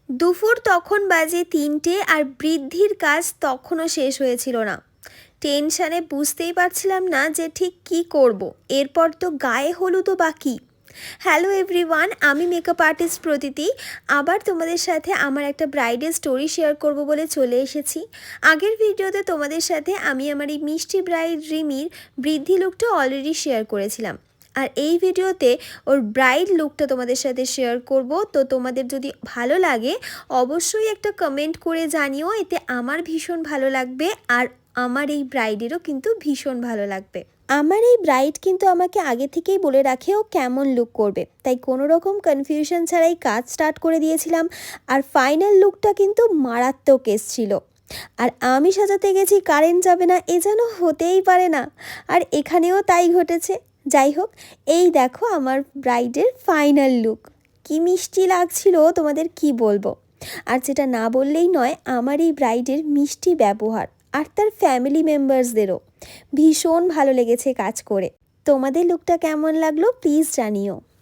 দুপুর তখন বাজে ৩টে আর বৃদ্ধির কাজ তখনও শেষ হয়েছিল না। টেনশানে বুঝতেই পারছিলাম না যে ঠিক কী করব। এরপর তো গায়ে হলুদও বাকি। হ্যালো এভরিওয়ান, আমি মেকআপ আর্টিস্ট প্রতীতি। আবার তোমাদের সাথে আমার একটা ব্রাইডের স্টোরি শেয়ার করব বলে চলে এসেছি। আগের ভিডিওতে তোমাদের সাথে আমি আমার এই মিষ্টি ব্রাইড রিমির বৃদ্ধি লুকটা অলরেডি শেয়ার করেছিলাম, আর এই ভিডিওতে ওর ব্রাইড লুকটা তোমাদের সাথে শেয়ার করব। তো তোমাদের যদি ভালো লাগে অবশ্যই একটা কমেন্ট করে জানিও, এতে আমার ভীষণ ভালো লাগবে আর আমার এই ব্রাইডেরও কিন্তু ভীষণ ভালো লাগবে। আমার এই ব্রাইড কিন্তু আমাকে আগে থেকেই বলে রাখে ও কেমন লুক করবে, তাই কোনো রকম কনফিউশন ছাড়াই কাজ স্টার্ট করে দিয়েছিলাম। আর ফাইনাল লুকটা কিন্তু মারাত্মক এসেছিল। আর আমি সাজাতে গেছি কারেন্ট যাবে না, এ যেন হতেই পারে না। আর এখানেও তাই ঘটেছে। যাই হোক, এই দেখো আমার ব্রাইডের ফাইনাল লুক। কি মিষ্টি লাগছিল তোমাদের কি বলবো। আর যেটা না বললেই নয়, আমার এই ব্রাইডের মিষ্টি ব্যবহার আর তার ফ্যামিলি মেম্বার্সদেরও ভীষণ ভালো লেগেছে কাজ করে। তোমাদের লুকটা কেমন লাগলো প্লিজ জানিও।